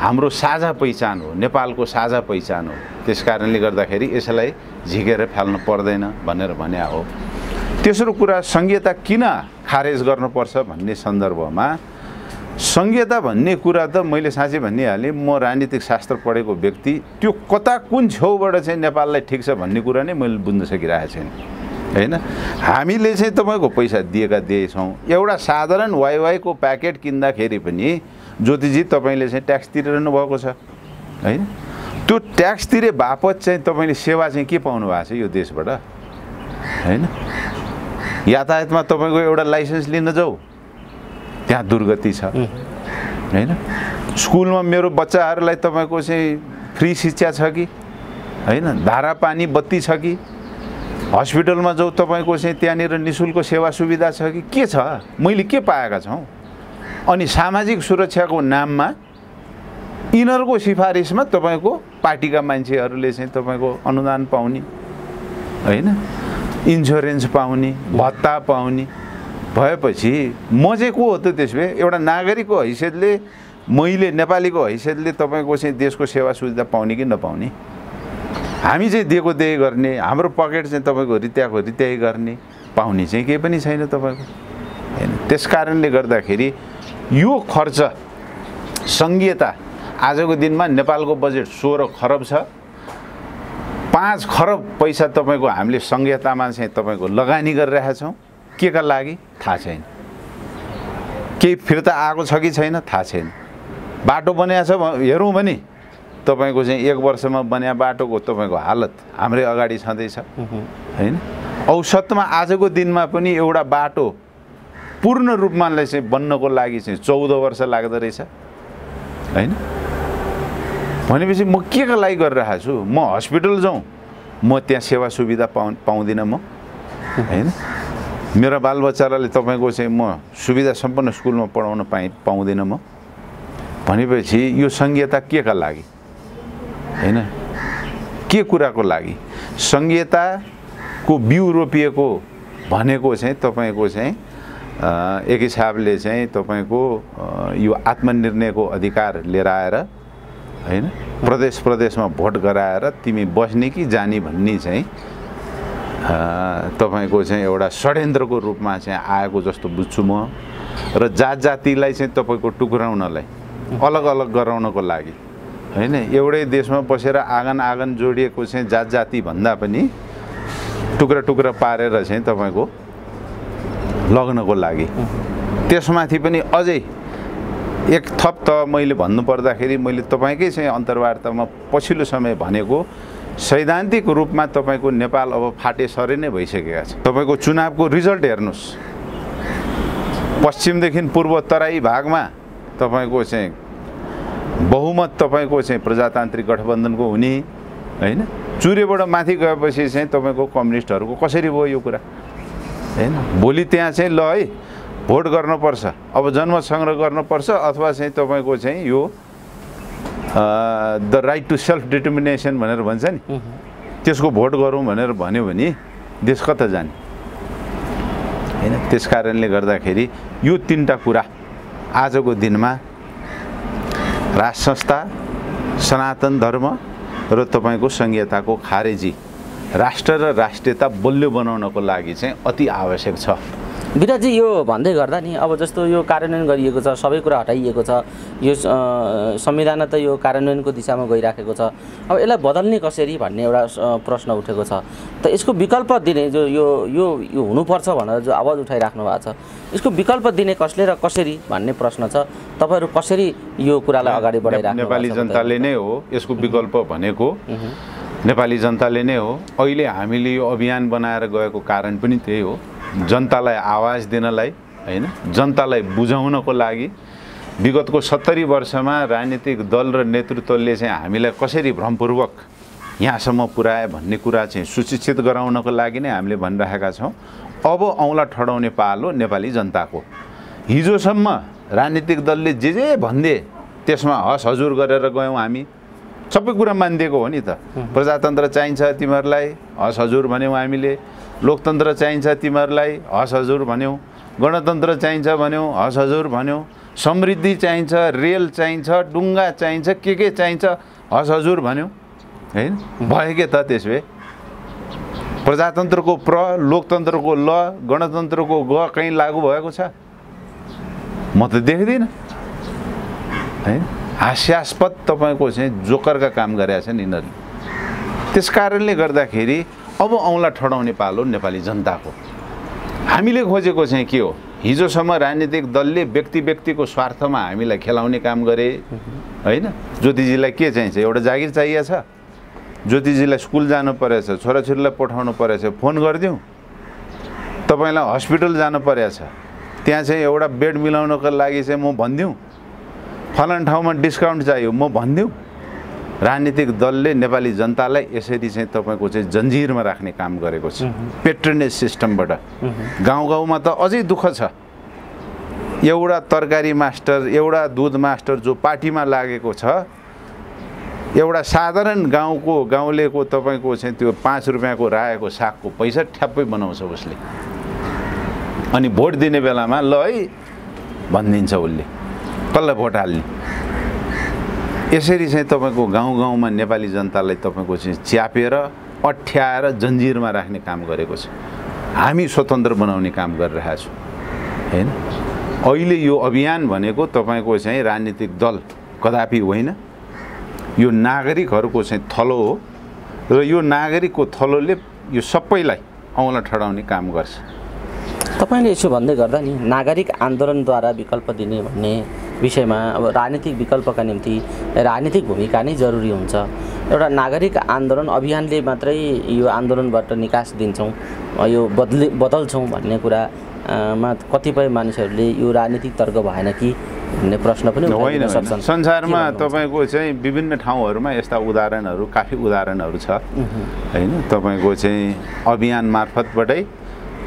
हाम्रो साझा पहिचान हो, नेपालको साझा पहिचान हो। त्यसकारणले गर्दाखेरि यसलाई झिकेर फाल्नु पर्दैन भनेर भने हो। तेस्रो कुरा, संहिता किन खारेज गर्नुपर्छ भन्ने सन्दर्भमा संहिता भन्ने कुरा त मैले साँच्चै भनिहालेँ, म राजनीतिक शास्त्र पढेको व्यक्ति, त्यो कता कुन छेउबाट चाहिँ नेपाललाई ठिक छ भन्ने कुरा नै मैले बुझ्न सकिरहेको छैन हैन। हामीले चाहिँ तपाईको पैसा दिएछौँ। एउटा साधारण वाइवाईको प्याकेट किन्दाखेरि पनि ज्योतिजी तपाईँले चाहिँ ट्याक्स तिरिरहनु भएको छ हैन। त्यो ट्याक्स तिरे बापत चाहिँ तपाईँले सेवा चाहिँ के पाउनु भएको छ यो देशबाट हैन। यातायातमा तपाईँको एउटा लाइसेन्स लिन जाऊ त्यहाँ दुर्गति छ हैन। स्कुलमा मेरो बच्चाहरूलाई तपाईँको चाहिँ फ्री शिक्षा छ कि हैन, धारा पानी बत्ती छ कि, हस्पिटलमा जाऊ तपाईँको चाहिँ त्यहाँनिर निःशुल्क सेवा सुविधा छ कि के छ, मैले के पाएका छौँ? अनि सामाजिक सुरक्षाको नाममा यिनीहरूको सिफारिसमा तपाईँको पार्टीका मान्छेहरूले चाहिँ तपाईँको अनुदान पाउने हैन, इन्सुरेन्स पाउने, भत्ता पाउने भएपछि म चाहिँ को हो त? त्यसले एउटा नागरिकको हैसियतले, मैले नेपालीको हैसियतले तपाईँको चाहिँ देशको सेवा सुविधा पाउने कि नपाउने? हामी चाहिँ दिएको त्यही गर्ने, हाम्रो पकेट चाहिँ तपाईँको रित्याएको रित्याइ गर्ने, पाउने चाहिँ केही पनि छैन तपाईँको हैन। त्यसकारणले गर्दाखेरि यो खर्च संहिता आजको दिनमा नेपालको बजेट 16 खरब छ। 5 खरब पैसा तपाईँको हामीले संहितामा चाहिँ तपाईँको लगानी गरिरहेका छौँ। के का लागि थाहा छैन, केही फिर्ता आएको छ कि छैन थाहा छैन। बाटो बनाएको छ हेरौँ भने तपाईँको चाहिँ 1 वर्षमा बन्या बाटोको तपाईँको हालत हाम्रै अगाडि छँदैछ हैन। औसतमा आजको दिनमा पनि एउटा बाटो पूर्ण रूपमा चाहिँ बन्नको लागि चाहिँ 14 वर्ष लाग्दो रहेछ हैन। भनेपछि म के का लागि गरिरहेको छु? म हस्पिटल जाउँ, म त्यहाँ सेवा सुविधा पाउँदिनँ म हैन। मेरा बालबच्चालाई तपाईँको चाहिँ म सुविधा सम्पन्न स्कुलमा पढाउन पाउँदिनँ म भनेपछि यो संहिता के का लागि हैन, के कुराको लागि? संहिताको बिउ रोपिएको भनेको चाहिँ तपाईँको चाहिँ एक हिसाबले चाहिँ तपाईँको यो आत्मनिर्णयको अधिकार लिएर आएर हैन प्रदेशमा भोट गराएर तिमी बस्ने कि जाने भन्ने चाहिँ तपाईँको चाहिँ एउटा षड्यन्त्रको रूपमा चाहिँ आएको जस्तो बुझ्छु म। र जातिलाई चाहिँ तपाईँको टुक्राउनलाई अलग अलग गराउनको लागि हैन एउटै देशमा बसेर आँगन जोडिएको चाहिँ जाति भन्दा पनि टुक्रा टुक्रा पारेर चाहिँ तपाईँको लग्नको लागि त्यसमाथि पनि अझै एक थप त मैले भन्नुपर्दाखेरि मैले तपाईँकै चाहिँ अन्तर्वार्तामा पछिल्लो समय भनेको सैद्धान्तिक रूपमा तपाईँको नेपाल अब फाटेसरे नै भइसकेका छ। तपाईँको चुनावको रिजल्ट हेर्नुहोस्, पश्चिमदेखि पूर्व तराई भागमा तपाईँको चाहिँ बहुमत तपाईँको चाहिँ प्रजातान्त्रिक गठबन्धनको हुने हैन, चुरेबाट माथि गएपछि चाहिँ तपाईँको कम्युनिस्टहरूको कसरी भयो यो कुरा हैन। भोलि त्यहाँ चाहिँ ल है भोट गर्नुपर्छ, अब जनमत सङ्ग्रह गर्नुपर्छ अथवा चाहिँ तपाईँको चाहिँ यो the right to self determination भनेर भन्छ नि, त्यसको भोट गरौँ भनेर भन्यो भने देश कता जाने हैन। त्यस कारणले गर्दाखेरि यो तीनटा कुरा आजको दिनमा राज संस्था, सनातन धर्म र तपाईँको संघीयताको खारेजी, राष्ट्र र राष्ट्रियता बलियो बनाउनको लागि चाहिँ अति आवश्यक छ। विराजी यो भन्दै गर्दा नि अब जस्तो यो कार्यान्वयन गरिएको छ, सबै कुरा हटाइएको छ, यो संविधान त यो कार्यान्वयनको दिशामा गइराखेको छ, अब यसलाई बदल्ने कसरी भन्ने एउटा प्रश्न उठेको छ। त यसको विकल्प दिने जो यो यो यो हुनुपर्छ भनेर जो आवाज उठाइराख्नु भएको छ, यसको विकल्प दिने कसले र कसरी भन्ने प्रश्न छ। तपाईहरु कसरी यो कुरालाई अगाडि बढाइराख्नु? नेपाली जनताले नै हो यसको विकल्प भनेको, नेपाली जनताले नै हो। अहिले हामीले यो अभियान बनाएर गएको कारण पनि त्यही हो, जनतालाई आवाज दिनलाई हैन, जनतालाई बुझाउनको लागि। विगतको 70 वर्षमा राजनीतिक दल र नेतृत्वले चाहिँ हामीलाई कसरी भ्रमपूर्वक यहाँसम्म पुर्याए भन्ने कुरा चाहिँ सुशिक्षित गराउनको लागि नै हामीले भनिरहेका छौँ। अब औँला ठडाउने पालो नेपाली जनताको। हिजोसम्म राजनीतिक दलले जे भन्दे त्यसमा हस हजुर गरेर गयौँ हामी, सबै कुरा मानिदिएको हो नि त। प्रजातन्त्र चाहिन्छ तिमीहरूलाई, हस हजुर भन्यौँ हामीले। लोकतन्त्र चाहिन्छ तिमीहरूलाई, हस हजुर भन्यौँ। गणतन्त्र चाहिन्छ भन्यौँ, हस हजुर भन्यौँ। समृद्धि चाहिन्छ, रेल चाहिन्छ, डुङ्गा चाहिन्छ, के चाहिन्छ, हस हजुर भन्यौँ हैन। भयो के त त्यसो भए? प्रजातन्त्रको प्र, लोकतन्त्रको ल, गणतन्त्रको ग कहीँ लागू भएको छ? म त देख्दिनँ है। हास्यास्पद तपाईँको चाहिँ जोकरका काम गरेका छन् यिनीहरूले। त्यस कारणले गर्दाखेरि अब औँला ठडाउने पालो नेपाली जनताको। हामीले खोजेको चाहिँ के हो? हिजोसम्म राजनीतिक दलले व्यक्तिको स्वार्थमा हामीलाई खेलाउने काम गरे हैन। ज्योतिजीलाई के चाहिन्छ? एउटा जागिर चाहिएको छ। ज्योतिजीलाई स्कुल जानु परेछ, छोराछोरीलाई पठाउनु परेछ, फोन गरिदिउँ। तपाईँलाई हस्पिटल जानु परेछ, त्यहाँ चाहिँ एउटा बेड मिलाउनको लागि चाहिँ म भनिदिउँ। फलान ठाउँमा डिस्काउन्ट चाहियो म भनिदिउँ। राजनीतिक दलले नेपाली जनतालाई यसरी चाहिँ तपाईँको चाहिँ जन्जिरमा राख्ने काम गरेको छ, पेट्रोनेज सिस्टमबाट। गाउँमा त अझै दुःख छ। एउटा तरकारी मास्टर, एउटा दुध मास्टर जो पार्टीमा लागेको छ, एउटा साधारण गाउँलेको तपाईँको चाहिँ त्यो 5 रुपियाँको रायोको सागको पैसा ठ्याप्पै बनाउँछ उसले। अनि भोट दिने बेलामा ल है भनिदिन्छ उसले, कसलाई भोट हाल्ने। यसरी चाहिँ तपाईँको गाउँमा नेपाली जनतालाई तपाईँको चाहिँ च्यापेर अठ्याएर जन्जिरमा राख्ने काम गरेको छ। हामी स्वतन्त्र बनाउने काम गरिरहेका छौँ हैन। अहिले यो अभियान भनेको तपाईँको चाहिँ राजनीतिक दल कदापि होइन, यो नागरिकहरूको चाहिँ थलो हो। र यो नागरिकको थलोले यो सबैलाई औँला ठडाउने काम गर्छ। तपाईले यसो भन्दै गर्दा नि नागरिक आन्दोलनद्वारा विकल्प दिने भन्ने विषयमा अब राजनीतिक विकल्पका निम्ति राजनीतिक भूमिका नै जरुरी हुन्छ। एउटा नागरिक आन्दोलन अभियानले मात्रै यो आन्दोलनबाट निकास दिन्छौँ, यो बदल्छौँ भन्ने कुरामा कतिपय मानिसहरूले यो राजनीतिक तर्क भएन कि भन्ने प्रश्न पनि उठाउन सक्छन्। संसारमा तपाईँको चाहिँ विभिन्न ठाउँहरूमा यस्ता उदाहरणहरू, काफी उदाहरणहरू छ हैन। तपाईँको चाहिँ अभियान मार्फतबाटै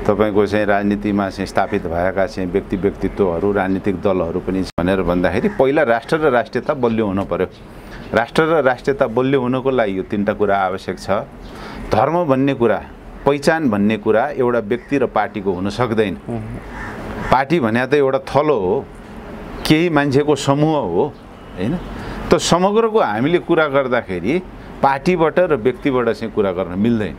तपाईँको चाहिँ राजनीतिमा चाहिँ स्थापित भएका चाहिँ व्यक्तित्वहरू, राजनीतिक दलहरू पनि भनेर भन्दाखेरि पहिला राष्ट्र र राष्ट्रियता बलियो हुनु पर्यो। राष्ट्र र राष्ट्रियता बलियो हुनको लागि यो 3टा कुरा आवश्यक छ। धर्म भन्ने कुरा पहिचान भन्ने कुरा एउटा व्यक्ति र पार्टीको हुन सक्दैन। पार्टी भने त एउटा थलो हो, केही मान्छेको समूह हो हैन। त समग्रको हामीले कुरा गर्दाखेरि पार्टीबाट र व्यक्तिबाट चाहिँ कुरा गर्न मिल्दैन।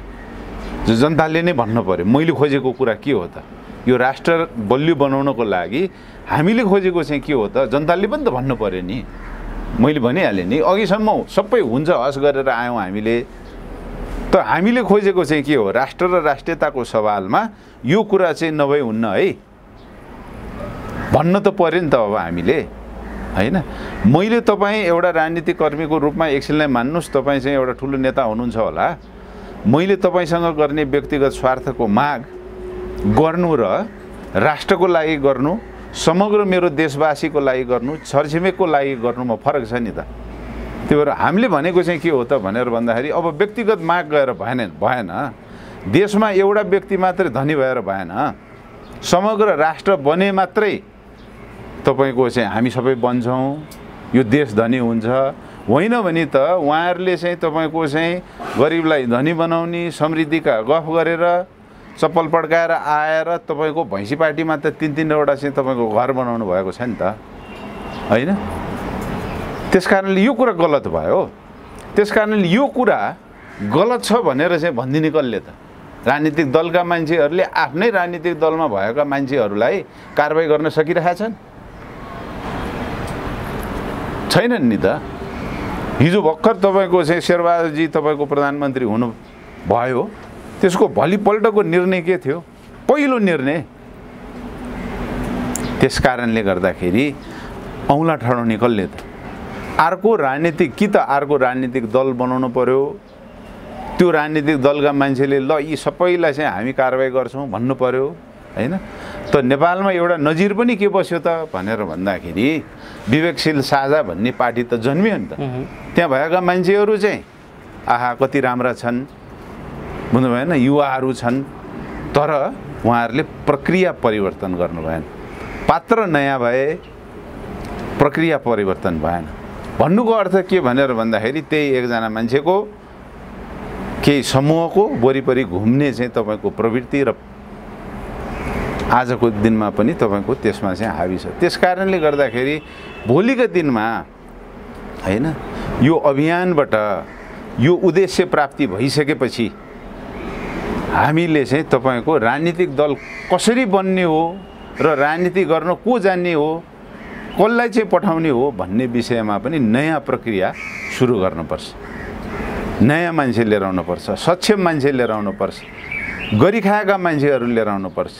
जनताले नै भन्नु पर्यो मैले खोजेको कुरा के हो त, यो राष्ट्र बलियो बनाउनको लागि हामीले खोजेको चाहिँ के हो त, जनताले पनि त भन्नु पर्यो नि। मैले भनिहालेँ नि अघिसम्म सबै हुन्छ हस गरेर आयौँ हामीले, त हामीले खोजेको चाहिँ के हो, राष्ट्र र राष्ट्रियताको सवालमा यो कुरा चाहिँ नभई हुन्न है भन्न त पर्यो नि त अब हामीले हैन। मैले तपाईँ एउटा राजनीतिक कर्मीको रूपमा एकछिनलाई मान्नुहोस्, तपाईँ चाहिँ एउटा ठुलो नेता हुनुहुन्छ होला, मैले तपाईँसँग गर्ने व्यक्तिगत स्वार्थको माग गर्नु र राष्ट्रको लागि गर्नु, समग्र मेरो देशवासीको लागि गर्नु, छरछिमेकको लागि गर्नुमा फरक छ नि त। त्यही भएर हामीले भनेको चाहिँ के हो त भनेर भन्दाखेरि अब व्यक्तिगत माग गएर भएन, देशमा एउटा व्यक्ति मात्रै धनी भएर भएन, समग्र राष्ट्र बने मात्रै तपाईँको चाहिँ हामी सबै बन्छौँ, यो देश धनी हुन्छ। होइन भने त उहाँहरूले चाहिँ तपाईँको चाहिँ गरिबलाई धनी बनाउने समृद्धिका गफ गरेर चप्पल पड्काएर आएर तपाईँको भैँसी पार्टीमा त 3-3वटा चाहिँ तपाईँको घर बनाउनु भएको छ नि त हैन। त्यस कारणले यो कुरा गलत भयो। त्यस कारणले यो कुरा गलत छ भनेर चाहिँ भनिदिने कसले त? राजनीतिक दलका मान्छेहरूले आफ्नै राजनीतिक दलमा भएका मान्छेहरूलाई कारबाही गर्न सकिरहेछन् छैनन् नि त। हिजो भर्खर तपाईँको चाहिँ शेरबहादुरजी तपाईँको प्रधानमन्त्री हुनु भयो, त्यसको भोलिपल्टको निर्णय के थियो? पहिलो निर्णय। त्यस कारणले गर्दाखेरि औँला ठडाउने कसले त? अर्को राजनीतिक कि त अर्को राजनीतिक दल बनाउनु पर्यो, त्यो राजनीतिक दलका मान्छेले ल यी सबैलाई चाहिँ हामी कारबाही गर्छौँ भन्नु पर्यो हैन। त नेपालमा एउटा नजिर पनि के बस्यो त भनेर भन्दाखेरि विवेकशील साझा भन्ने पार्टी त जन्मियो नि त। त्यहाँ भएका मान्छेहरू चाहिँ आहा कति राम्रा छन् बुझ्नु भएन, युवाहरू छन्, तर उहाँहरूले प्रक्रिया परिवर्तन गर्नु भएन। पात्र नयाँ भए, प्रक्रिया परिवर्तन भएन। भन्नुको अर्थ के भनेर भन्दाखेरि त्यही एकजना मान्छेको केही समूहको वरिपरि घुम्ने चाहिँ तपाईँको प्रवृत्ति र आजको दिनमा पनि तपाईँको त्यसमा चाहिँ हावी छ। त्यस कारणले गर्दाखेरि भोलिको दिनमा हैन यो अभियानबाट यो उद्देश्य प्राप्ति भइसकेपछि हामीले चाहिँ तपाईँको राजनीतिक दल कसरी बन्ने हो र राजनीति गर्न को जान्ने हो, कसलाई चाहिँ पठाउने हो भन्ने विषयमा पनि नयाँ प्रक्रिया सुरु गर्नुपर्छ। नयाँ मान्छे लिएर आउनुपर्छ, सक्षम मान्छे लिएर आउनुपर्छ, गरी खाएका मान्छेहरू लिएर आउनुपर्छ,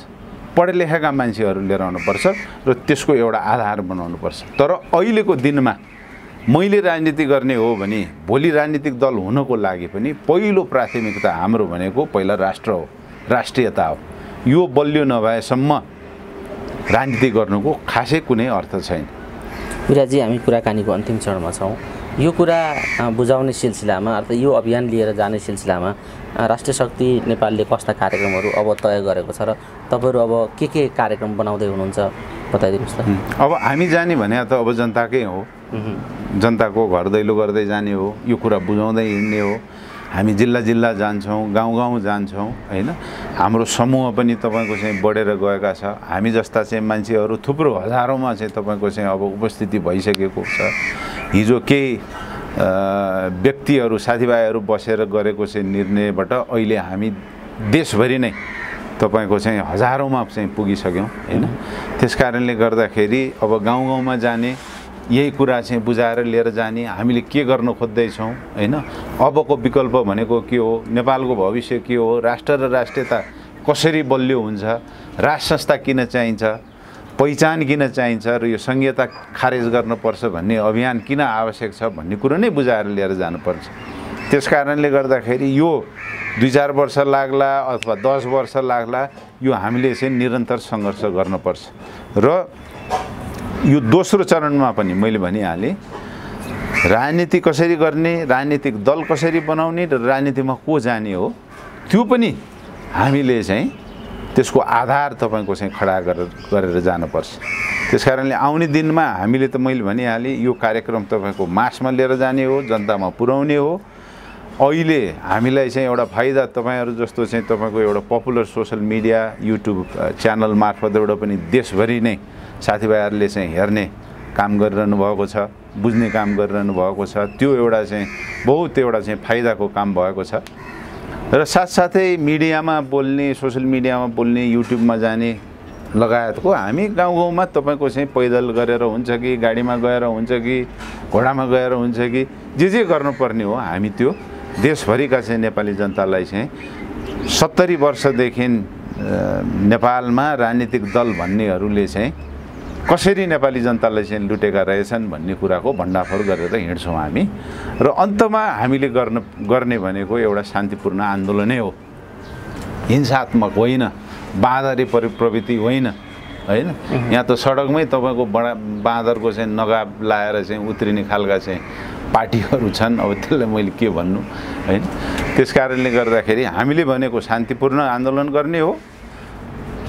पढे लेखेका मान्छेहरू लिएर आउनुपर्छ र त्यसको एउटा आधार बनाउनुपर्छ। तर अहिलेको दिनमा मैले राजनीति गर्ने हो भने भोलि राजनीतिक दल हुनको लागि पनि पहिलो प्राथमिकता हाम्रो भनेको पहिला राष्ट्र हो, राष्ट्रियता हो। यो बलियो नभएसम्म राजनीति गर्नुको खासै कुनै अर्थ छैन। विराजी, हामी कुराकानीको अन्तिम चरणमा छौँ। यो कुरा बुझाउने सिलसिलामा अर्थात् यो अभियान लिएर जाने सिलसिलामा राष्ट्रिय शक्ति नेपालले कस्ता कार्यक्रमहरू अब तय गरेको छ र तपाईँहरू अब के कार्यक्रम बनाउँदै हुनुहुन्छ बताइदिनुहोस् त। अब हामी जाने भने त अब जनताकै हो, जनताको घर दैलो गर्दै जाने हो, यो कुरा बुझाउँदै हिँड्ने हो। हामी जिल्ला जिल्ला जान्छौँ, गाउँ गाउँ जान्छौँ हैन। हाम्रो समूह पनि तपाईँको चाहिँ बढेर गएका छ। हामी जस्ता चाहिँ मान्छेहरू थुप्रो हजारौँमा चाहिँ तपाईँको चाहिँ अब उपस्थिति भइसकेको छ। हिजो केही व्यक्तिहरू साथीभाइहरू बसेर गरेको चाहिँ निर्णयबाट अहिले हामी देशभरि नै तपाईँको चाहिँ हजारौँमा चाहिँ पुगिसक्यौँ हैन। त्यस कारणले गर्दाखेरि अब गाउँ गाउँमा जाने, यही कुरा चाहिँ बुझाएर लिएर जाने, हामीले के गर्न खोज्दैछौँ हैन। अबको विकल्प भनेको के हो, नेपालको भविष्य के हो, राष्ट्र र राष्ट्रियता कसरी बलियो हुन्छ, राज संस्था किन चाहिन्छ, पहिचान किन चाहिन्छ र यो संहिता खारेज गर्नुपर्छ भन्ने अभियान किन आवश्यक छ भन्ने कुरो नै बुझाएर लिएर जानुपर्छ। त्यस कारणले गर्दाखेरि यो 2-4 वर्ष लाग्ला अथवा 10 वर्ष लाग्ला, यो हामीले चाहिँ निरन्तर सङ्घर्ष गर्नुपर्छ। र यो दोस्रो चरणमा पनि मैले भनिहालेँ, राजनीति कसरी गर्ने, राजनीतिक दल कसरी बनाउने र राजनीतिमा को जाने हो, त्यो पनि हामीले चाहिँ त्यसको आधार तपाईँको चाहिँ खडा गरेर जानुपर्छ। त्यस कारणले आउने दिनमा हामीले त मैले भनिहालेँ यो कार्यक्रम तपाईँको मासमा लिएर जाने हो, जनतामा पुर्याउने हो अहिले हामीलाई चाहिँ एउटा फाइदा तपाईँहरू जस्तो चाहिँ तपाईँको एउटा popular social media YouTube channel मार्फतबाट पनि देशभरि नै साथीभाइहरूले चाहिँ हेर्ने काम गरिरहनु भएको छ, बुझ्ने काम गरिरहनु भएको छ। त्यो एउटा चाहिँ बहुत एउटा चाहिँ फाइदाको काम भएको छ। र साथसाथै मिडियामा बोल्ने, सोसल मिडियामा बोल्ने, युट्युबमा जाने लगायतको हामी गाउँमा तपाईँको चाहिँ पैदल गरेर हुन्छ कि गाडीमा गएर हुन्छ कि घोडामा गएर हुन्छ कि जे गर्नुपर्ने हो हामी त्यो देशभरिका चाहिँ नेपाली जनतालाई चाहिँ 70 वर्षदेखि नेपालमा राजनीतिक दल भन्नेहरूले चाहिँ कसरी नेपाली जनतालाई चाहिँ लुटेका रहेछन् भन्ने कुराको भण्डाफोर गरेर हिँड्छौँ हामी। र अन्तमा हामीले गर्ने भनेको एउटा शान्तिपूर्ण आन्दोलनै हो, हिंसात्मक होइन, बाँदरी प्रवृत्ति होइन हैन। यहाँ त सडकमै तपाईँको बाँदरको चाहिँ नगाब लाएर चाहिँ उत्रिने खालका चाहिँ पार्टीहरू छन्। अब त्यसलाई मैले के भन्नु हैन। त्यस कारणले गर्दाखेरि हामीले भनेको शान्तिपूर्ण आन्दोलन गर्ने हो,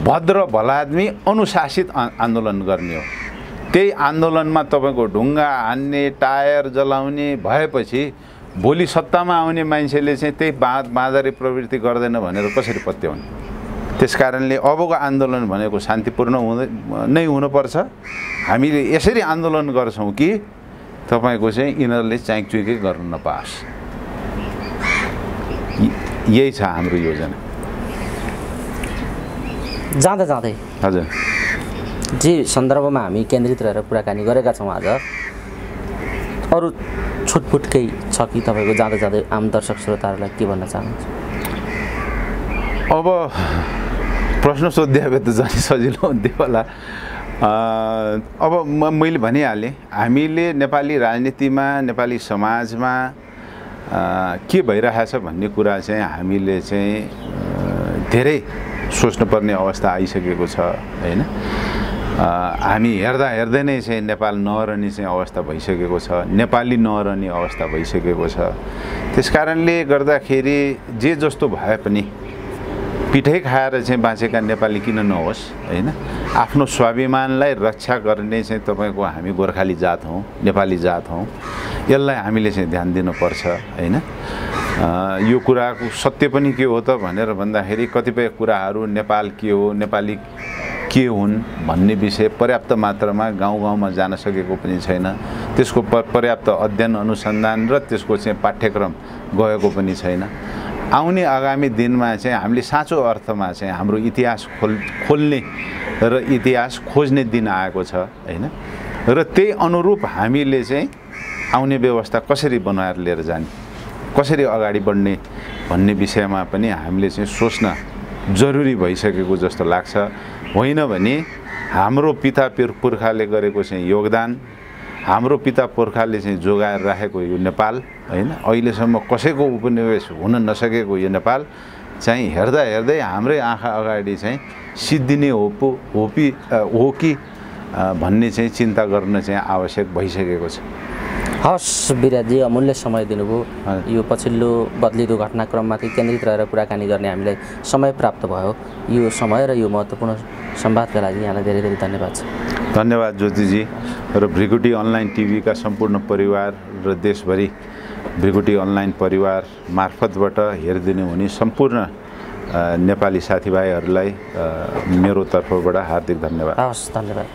भद्र भलादमी अनुशासित आन्दोलन गर्ने हो। त्यही आन्दोलनमा तपाईँको ढुङ्गा हान्ने, टायर जलाउने भएपछि भोलि सत्तामा आउने मान्छेले चाहिँ त्यही बाँदरी प्रवृत्ति गर्दैन भनेर कसरी पत्याउने? त्यस कारणले अबको आन्दोलन भनेको शान्तिपूर्ण नै हुनुपर्छ। हामीले यसरी आन्दोलन गर्छौँ कि तपाईँको चाहिँ यिनीहरूले चाइकचुइकै गर्नु नपाओस्। यही छ हाम्रो योजना। जाँदै हजुर जे सन्दर्भमा हामी केन्द्रित रहेर कुराकानी गरेका छौँ आज, अरू छुटपुट केही छ कि तपाईँको जाँदै आम दर्शक श्रोताहरूलाई के भन्न चाहनुहुन्छ? अब प्रश्न सोध्या भए त झन् सजिलो हुन्थ्यो होला। अब मैले भनिहालेँ, हामीले नेपाली राजनीतिमा, नेपाली समाजमा के भइरहेछ भन्ने कुरा चाहिँ हामीले चाहिँ धेरै सोच्नुपर्ने अवस्था आइसकेको छ हैन। हामी हेर्दै नै चाहिँ नेपाल नरहने चाहिँ अवस्था भइसकेको छ, नेपाली नरहने अवस्था भइसकेको छ। त्यस कारणले गर्दाखेरि जे जस्तो भए पनि पिठै खाएर चाहिँ बाँचेका नेपाली किन नहोस् हैन। आफ्नो स्वाभिमानलाई रक्षा गर्ने चाहिँ तपाईँको हामी गोर्खाली जात हौँ, नेपाली जात हौँ। यसलाई हामीले चाहिँ ध्यान दिनुपर्छ हैन। यो कुराको सत्य पनि के हो त भनेर भन्दाखेरि कतिपय कुराहरू नेपाल के हो, नेपाली के हुन् भन्ने विषय पर्याप्त मात्रामा गाउँ-गाउँमा जान सकेको पनि छैन। त्यसको पर्याप्त अध्ययन अनुसन्धान र त्यसको चाहिँ पाठ्यक्रम गएको पनि छैन। आउने आगामी दिनमा चाहिँ हामीले साँचो अर्थमा चाहिँ हाम्रो इतिहास खोल्ने र इतिहास खोज्ने दिन आएको छ हैन। र त्यही अनुरूप हामीले चाहिँ आउने व्यवस्था कसरी बनाएर लिएर जाने, कसरी अगाडि बढ्ने भन्ने विषयमा पनि हामीले चाहिँ सोच्न जरुरी भइसकेको जस्तो लाग्छ। होइन भने हाम्रो पिता पुर्खाले गरेको चाहिँ योगदान, हाम्रो पिता पुर्खाले चाहिँ जोगाएर राखेको यो नेपाल हैन, अहिलेसम्म कसैको उपनिवेश हुन नसकेको यो नेपाल चाहिँ हेर्दै हाम्रै आँखा अगाडि चाहिँ सिद्धिने हो कि भन्ने चाहिँ चिन्ता गर्न चाहिँ आवश्यक भइसकेको छ। हस् विराजी, अमूल्य समय दिनुभयो। यो पछिल्लो बदलिदो घटनाक्रममाथि केन्द्रित रहेर कुराकानी गर्ने हामीलाई समय प्राप्त भयो। यो समय र यो महत्त्वपूर्ण संवादका लागि यहाँलाई धेरै धेरै धन्यवाद छ। धन्यवाद ज्योतिजी। र भृगुटी अनलाइन टिभीका सम्पूर्ण परिवार र देशभरि भृगुटी अनलाइन परिवार मार्फतबाट हेरिदिनु हुने सम्पूर्ण नेपाली साथीभाइहरूलाई मेरो तर्फबाट हार्दिक धन्यवाद। हस्, धन्यवाद।